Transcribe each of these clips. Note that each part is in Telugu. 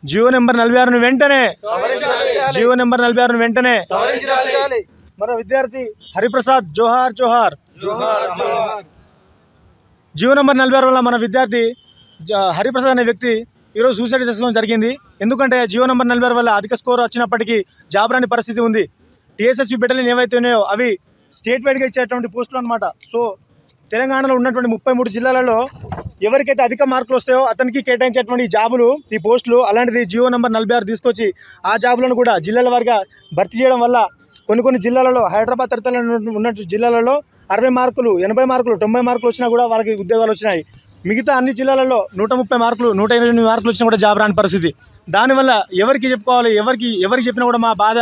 జీవో నెంబర్ 46 వెంటనే జీవో నెంబర్ 46 వెంటనే మరో విద్యార్థి హరిప్రసాద్ జోహార్ జోహార్ జీవో నెంబర్ 46 వల్ల మన విద్యార్థి హరిప్రసాద్ అనే వ్యక్తి ఈరోజు సూసైడ్ చేసుకోవడం జరిగింది. ఎందుకంటే జీవో నెంబర్ 46 వల్ల అధిక స్కోర్ వచ్చినప్పటికీ జాబ్ రాని పరిస్థితి ఉంది. టీఎస్ఎస్పీ బెటాలియన్ ఏవైతే ఉన్నాయో అవి స్టేట్ వైడ్గా ఇచ్చేటువంటి పోస్టులు అనమాట. సో తెలంగాణలో ఉన్నటువంటి 33 జిల్లాలలో ఎవరికైతే అధిక మార్కులు వస్తాయో అతనికి కేటాయించేటువంటి జాబులు ఈ పోస్టులు. అలాంటిది జీవో నెంబర్ 46 తీసుకొచ్చి ఆ జాబులను కూడా జిల్లాల వారిగా భర్తీ చేయడం వల్ల కొన్ని జిల్లాలలో హైదరాబాద్ తదితర ఉన్న జిల్లాలలో 60 మార్కులు 80 మార్కులు 90 మార్కులు వచ్చినా కూడా వాళ్ళకి ఉద్యోగాలు వచ్చినాయి. మిగతా అన్ని జిల్లాలలో 130 మార్కులు 128 మార్కులు వచ్చినా కూడా జాబ్ రాని పరిస్థితి. దానివల్ల ఎవరికి చెప్పుకోవాలి, ఎవరికి చెప్పినా కూడా మా బాధ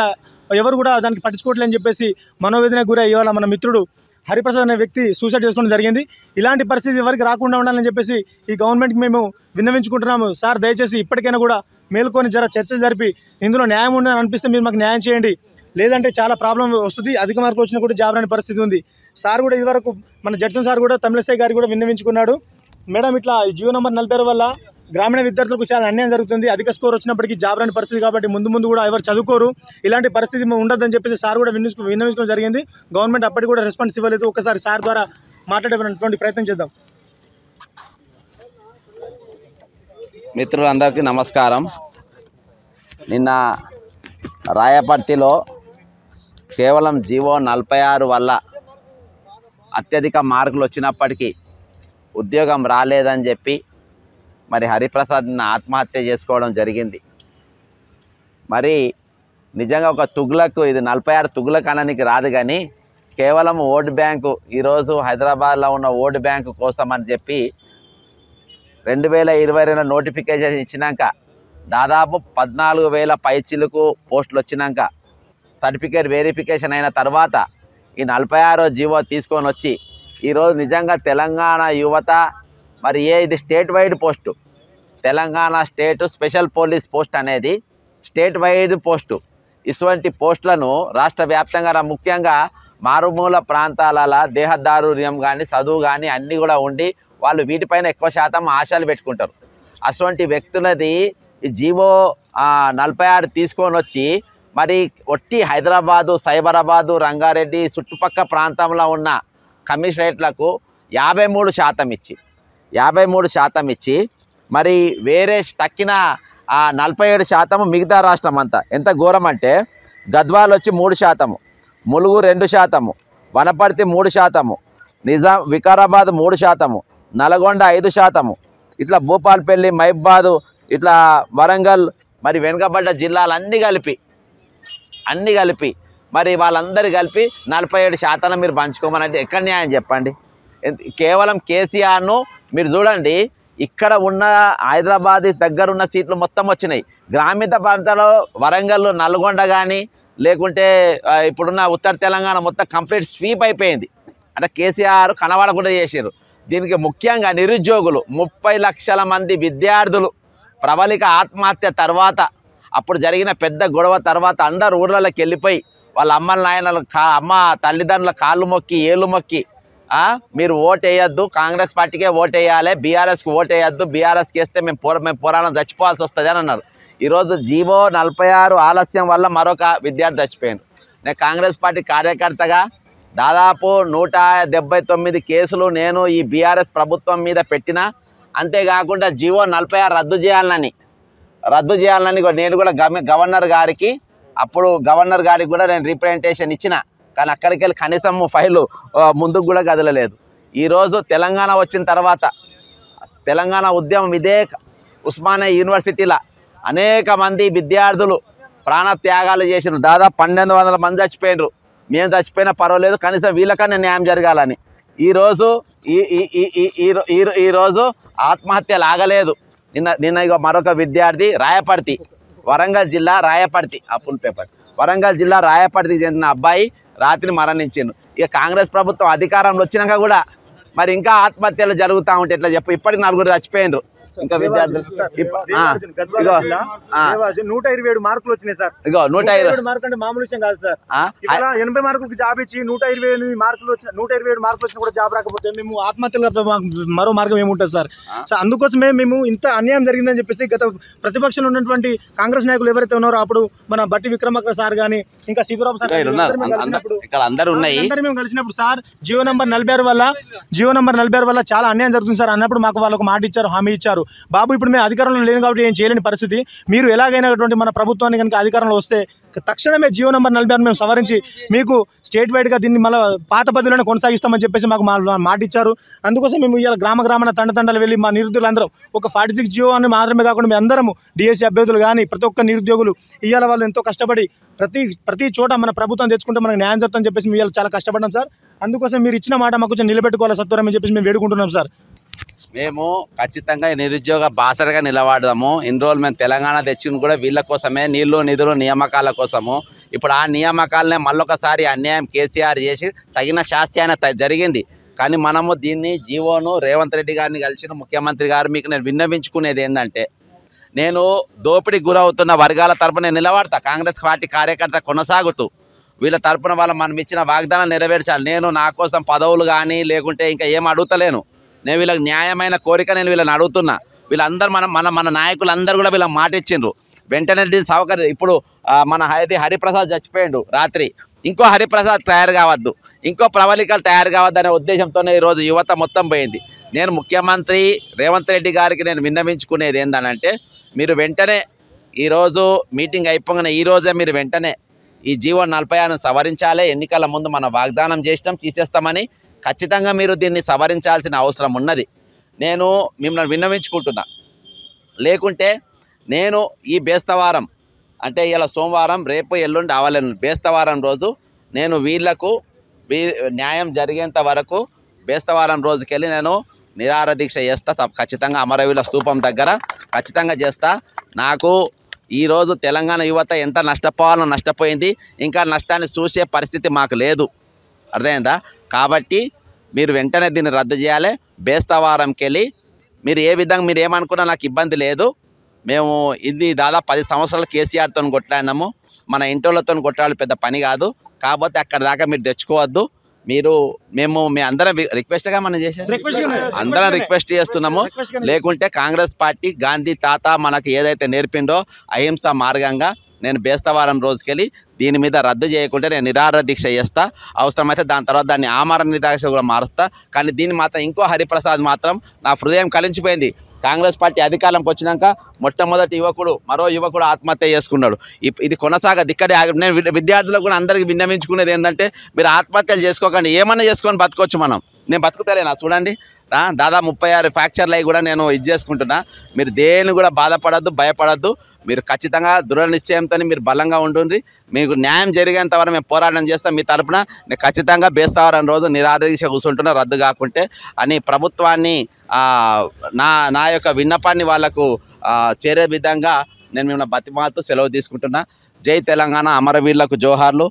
ఎవరు కూడా దానికి పట్టించుకోవట్లేదని చెప్పేసి మనోవేదన గురై ఇవాళ మన మిత్రుడు హరిప్రసాద్ అనే వ్యక్తి సూసైడ్ చేసుకోవడం జరిగింది. ఇలాంటి పరిస్థితి ఎవరికి రాకుండా ఉండాలని చెప్పేసి ఈ గవర్నమెంట్కి మేము విన్నవించుకుంటున్నాము. సార్ దయచేసి ఇప్పటికైనా కూడా మేల్కొని చర్చలు జరిపి ఇందులో న్యాయం ఉందని అనిపిస్తే మీరు మాకు న్యాయం చేయండి, లేదంటే చాలా ప్రాబ్లం వస్తుంది. అధిక మార్కులు వచ్చినా కూడా జాబ్ రాని పరిస్థితి ఉంది. సార్ కూడా ఇదివరకు మన జడ్సన్ సార్ కూడా తమిళసై గారు కూడా విన్నవించుకున్నాడు. మేడం ఇట్లా జీవో నెంబర్ 46 వల్ల గ్రామీణ విద్యార్థులకు చాలా అన్యాయం జరుగుతుంది. అధిక స్కోర్ వచ్చినప్పటికీ జాబ్ రాని పరిస్థితి కాబట్టి ముందు కూడా ఎవరు చదువుకోరు. ఇలాంటి పరిస్థితి ఉండదని చెప్పేసి సార్ కూడా విన్నవించుకోవడం జరిగింది. గవర్నమెంట్ అప్పటికి కూడా రెస్పాన్స్ ఇవ్వలేదు. ఒకసారి సార్ ద్వారా మాట్లాడేటువంటి ప్రయత్నం చేద్దాం. మిత్రులందరికీ నమస్కారం. నిన్న రాయపర్తిలో కేవలం జీవో 46 వల్ల అత్యధిక మార్కులు వచ్చినప్పటికీ ఉద్యోగం రాలేదని చెప్పి మరి హరిప్రసాద్ని ఆత్మహత్య చేసుకోవడం జరిగింది. మరి నిజంగా ఒక తుగ్లక్, ఇది 46 తుగ్లక్ అనడానికి రాదు, కానీ కేవలం ఓటు బ్యాంకు ఈరోజు హైదరాబాద్లో ఉన్న ఓటు బ్యాంకు కోసం అని చెప్పి 2022 నోటిఫికేషన్ ఇచ్చినాక దాదాపు 14,000 పైచిలకు పోస్టులు వచ్చినాక సర్టిఫికేట్ వెరిఫికేషన్ అయిన తర్వాత ఈ 46వ జీవో తీసుకొని వచ్చి ఈరోజు నిజంగా తెలంగాణ యువత మరి ఇది state wide post, Telangana state special police post అనేది స్టేట్ వైడ్ పోస్టు. ఇటువంటి పోస్టులను రాష్ట్ర వ్యాప్తంగా ముఖ్యంగా మారుమూల ప్రాంతాలలో దేహదారుణ్యం కానీ చదువు కానీ అన్నీ కూడా ఉండి వాళ్ళు వీటిపైన ఎక్కువ శాతం ఆశలు పెట్టుకుంటారు. అటువంటి వ్యక్తులది ఈ జీవో 46 తీసుకొని వచ్చి మరి ఒట్టి హైదరాబాదు, సైబరాబాదు, రంగారెడ్డి చుట్టుపక్కల ప్రాంతంలో ఉన్న కమిషనరేట్లకు 53% ఇచ్చి మరి వేరే తక్కిన 47% మిగతా రాష్ట్రం అంతా. ఎంత ఘోరం అంటే గద్వాల్ వచ్చి 3%, ములుగు 2%, వనపర్తి 3%, వికారాబాద్ 3%, నల్గొండ 5%, ఇట్లా భూపాల్పల్లి, మహబాద్, ఇట్లా వరంగల్ మరి వెనుకబడ్డ జిల్లాలన్నీ కలిపి మరి వాళ్ళందరూ కలిపి 47% మీరు పంచుకోమనంటే ఎక్కడ న్యాయం చెప్పండి? కేవలం కేసీఆర్ను మీరు చూడండి, ఇక్కడ ఉన్న హైదరాబాద్ దగ్గరున్న సీట్లు మొత్తం వచ్చినాయి. గ్రామీణ ప్రాంతాల్లో వరంగల్, నల్గొండ కానీ లేకుంటే ఇప్పుడున్న ఉత్తర తెలంగాణ మొత్తం కంప్లీట్ స్వీప్ అయిపోయింది. అంటే కేసీఆర్ కనబడకుండా చేశారు. దీనికి ముఖ్యంగా నిరుద్యోగులు 30 లక్షల మంది విద్యార్థులు ప్రబలిక ఆత్మహత్య తర్వాత, అప్పుడు జరిగిన పెద్ద గొడవ తర్వాత అందరు ఊర్లలోకి వెళ్ళిపోయి వాళ్ళ అమ్మల నాయనలు అమ్మ తల్లిదండ్రుల కాళ్ళు మొక్కి ఏళ్ళు మొక్కి మీరు ఓటు వేయద్దు, కాంగ్రెస్ పార్టీకే ఓటు వేయాలి, బీఆర్ఎస్కి ఓటు వేయద్దు, బీఆర్ఎస్కి వేస్తే మేము పోరాటం చచ్చిపోవాల్సి వస్తుంది అని అన్నారు. ఈరోజు జీవో 46 ఆలస్యం వల్ల మరొక విద్యార్థి చచ్చిపోయాడు. నేను కాంగ్రెస్ పార్టీ కార్యకర్తగా దాదాపు 179 కేసులు నేను ఈ బీఆర్ఎస్ ప్రభుత్వం మీద పెట్టినా. అంతేకాకుండా జీవో 46 రద్దు చేయాలని నేను కూడా గవర్నర్ గారికి కూడా నేను రిప్రజెంటేషన్ ఇచ్చిన, కానీ అక్కడికి వెళ్ళి కనీసం ఫైలు ముందుకు కూడా కదలలేదు. ఈరోజు తెలంగాణ వచ్చిన తర్వాత తెలంగాణ ఉద్యమం ఇదే ఉస్మానియా యూనివర్సిటీలో అనేక మంది విద్యార్థులు ప్రాణత్యాగాలు చేసినారు. దాదాపు 1200 మంది చచ్చిపోయినారు. మేము చచ్చిపోయినా పర్వాలేదు, కనీసం వీళ్ళకన్నా న్యాయం జరగాలని. ఈరోజు ఆత్మహత్యలు ఆగలేదు. నిన్న మరొక విద్యార్థి రాయపర్తి, వరంగల్ జిల్లా రాయపర్తి, వరంగల్ జిల్లా రాయపర్తికి చెందిన అబ్బాయి రాత్రి మరణించిండు. ఇక కాంగ్రెస్ ప్రభుత్వం అధికారంలో వచ్చినాక కూడా మరి ఇంకా ఆత్మహత్యలు జరుగుతూ ఉంటే ఎట్లా చెప్పు? ఇప్పటికి 4 చచ్చిపోయినారు. ఇంకా విద్యార్థులు 127 మార్కులు వచ్చినాయి సార్. ఇగో 127 మార్కులు అంటే మామూలు విషయం కాదు సార్. ఇక్కడ 80 మార్కులకు జాబ్ ఇచ్చి 128 మార్కులు వచ్చిన 127 మార్కులు వచ్చినా కూడా జాబ్ రాకపోతే మేము ఆత్మహత్యలు మరో మార్గం ఏముంటుంది సార్? సో అందుకోసమే మేము ఇంత అన్యాయం జరిగిందని చెప్పేసి గత ప్రతిపక్షంలో ఉన్నటువంటి కాంగ్రెస్ నాయకులు ఎవరైతే ఉన్నారో అప్పుడు మన బట్టి విక్రమార్క సార్ గానీ ఇంకా సీతారాం సార్ మేము కలిసినప్పుడు సార్ జియో నంబర్ 46 వల్ల చాలా అన్యాయం జరుగుతుంది సార్ అన్నప్పుడు మాకు వాళ్ళకు మాట ఇచ్చారు, హామీ ఇచ్చారు. బాబు ఇప్పుడు మేము అధికారంలో లేని కాబట్టి ఏం చేయలేని పరిస్థితి, మీరు ఎలాగైనటువంటి మన ప్రభుత్వాన్ని కనుక అధికారంలో వస్తే తక్షణమే జియో నంబర్ 46 మేము సవరించి మీకు స్టేట్ వైడ్గా దీన్ని మళ్ళీ పాత పద్ధతిలోనే కొనసాగిస్తామని చెప్పేసి మాకు మాట ఇచ్చారు. అందుకోసం మేము ఇవాళ గ్రామాన తండతండలు వెళ్ళి మా నిరుద్యోగులందరం ఒక 46 జియో అని మాత్రమే కాకుండా మేము అందరము డిఎస్సీ అభ్యర్థులు కానీ ప్రతి ఒక్క నిరుద్యోగులు ఇవాళ వాళ్ళు ఎంతో కష్టపడి ప్రతి చోట మన ప్రభుత్వం తెచ్చుకుంటే మనకు న్యాయం జరుగుతుందని చెప్పేసి మేము చాలా కష్టపడ్డాం సార్. అందుకోసం మీరు ఇచ్చిన మాట మాకు కొంచెం నిలబెట్టుకోవాలి సత్వరమని చెప్పేసి మేము వేడుకుంటున్నాం సార్. మేము ఖచ్చితంగా నిరుద్యోగ బాసరగా నిలబడదాము. ఎన్రోల్మెంట్ తెలంగాణ తెచ్చింది కూడా వీళ్ళ కోసమే, నీళ్లు నిధులు నియామకాల కోసము. ఇప్పుడు ఆ నియామకాలనే మళ్ళొకసారి అన్యాయం కేసీఆర్ చేసి తగిన శాస్త్యాన జరిగింది. కానీ మనము దీన్ని జీవోను రేవంత్ రెడ్డి గారిని కలిసిన ముఖ్యమంత్రి గారు మీకు నేను విన్నవించుకునేది ఏంటంటే, నేను దోపిడీకి గురవుతున్న వర్గాల తరపున నేను నిలబడతా. కాంగ్రెస్ పార్టీ కార్యకర్త కొనసాగుతూ వీళ్ళ తరపున మనం ఇచ్చిన వాగ్దానం నెరవేర్చాలి. నేను నా కోసం పదవులు కానీ లేకుంటే ఇంకా ఏం అడుగుతలేను. నేను వీళ్ళకి న్యాయమైన కోరిక నేను వీళ్ళని అడుగుతున్నా. వీళ్ళందరూ మన నాయకులందరూ కూడా వీళ్ళకి మాట ఇచ్చిండ్రు. వెంటనే దీన్ని సౌకర్యం ఇప్పుడు మన హరిప్రసాద్ చచ్చిపోయిండు రాత్రి, ఇంకో హరిప్రసాద్ తయారు కావద్దు, ఇంకో ప్రవళికలు తయారు కావద్దు అనే ఉద్దేశంతోనే ఈరోజు యువత మొత్తం పోయింది. నేను ముఖ్యమంత్రి రేవంత్ రెడ్డి గారికి నేను విన్నవించుకునేది ఏంటంటే, మీరు వెంటనే ఈరోజు మీటింగ్ అయిపోగానే ఈరోజే మీరు వెంటనే ఈ జీవో 46 సవరించాలి. ఎన్నికల ముందు మన వాగ్దానం చేసినాం తీసేస్తామని, ఖచ్చితంగా మీరు దీన్ని సవరించాల్సిన అవసరం ఉన్నది. నేను మిమ్మల్ని విన్నవించుకుంటున్నా. లేకుంటే నేను ఈ బేస్తవారం అంటే ఇలా సోమవారం రేపు ఎల్లుండి అవలేను, బేస్తవారం రోజు నేను వీళ్లకు న్యాయం జరిగేంత వరకు బేస్తవారం రోజుకెళ్ళి నేను నిరాహార దీక్ష చేస్తా. ఖచ్చితంగా అమరవీరుల స్తూపం దగ్గర ఖచ్చితంగా చేస్తా. నాకు ఈరోజు తెలంగాణ యువత ఎంత నష్టపోవాలో నష్టపోయింది, ఇంకా నష్టాన్ని చూసే పరిస్థితి మాకు లేదు. అర్థమైందా? కాబట్టి మీరు వెంటనే దీన్ని రద్దు చేయాలి. బేస్తవారంకి వెళ్ళి మీరు ఏ విధంగా మీరు ఏమనుకున్నా నాకు ఇబ్బంది లేదు. మేము ఇది దాదాపు 10 సంవత్సరాలు కేసీఆర్తో కొట్లాడినాము. మన ఇంటోళ్ళతో కొట్లాడే పెద్ద పని కాదు. కాకపోతే అక్కడ దాకా మీరు తెచ్చుకోవద్దు. మేము అందరం రిక్వెస్ట్గా మనం చేసేది అందరం రిక్వెస్ట్ చేస్తున్నాము. లేకుంటే కాంగ్రెస్ పార్టీ గాంధీ తాత మనకు ఏదైతే నేర్పిండో అహింస మార్గంగా నేను బేస్తవారం రోజుకెళ్ళి దీని మీద రద్దు చేయకుంటే నేను నిరాహార దీక్ష చేస్తా. అవసరమైతే దాని తర్వాత దాన్ని ఆమరణ దీక్ష కూడా మారుస్తా. కానీ దీన్ని మాత్రం ఇంకో హరిప్రసాద్ మాత్రం నా హృదయం కలించిపోయింది. కాంగ్రెస్ పార్టీ అధికారంకి వచ్చినాక మొట్టమొదటి మరో యువకుడు ఆత్మహత్య చేసుకున్నాడు. ఇది కొనసాగదు ఇక్కడే. నేను విద్యార్థులకు కూడా అందరికీ విన్నవించుకునేది ఏంటంటే, మీరు ఆత్మహత్యలు చేసుకోకండి, ఏమన్నా చేసుకొని బతకొచ్చు. నేను బతుకుతలేనా చూడండి. దాదాపు 36 ఫ్రాక్చర్లు అవి కూడా నేను చేసుకుంటున్నా. మీరు దేని కూడా బాధపడద్దు, భయపడద్దు. మీరు ఖచ్చితంగా దృఢ నిశ్చయంతో మీరు బలంగా ఉంటుంది. మీకు న్యాయం జరిగేంత వరకు మేము పోరాటం చేస్తాం. మీ తరపున నేను ఖచ్చితంగా బేస్తవారం రోజు నిరాహార దీక్ష కూర్చుంటున్నా రద్దు కాకుంటే అని ప్రభుత్వాన్ని నా యొక్క విన్నపాన్ని వాళ్లకు చేరే విధంగా నేను మిమ్మల్ని బతిమాలుతూ సెలవు తీసుకుంటున్నా. జై తెలంగాణ, అమరవీరులకు జోహార్లు.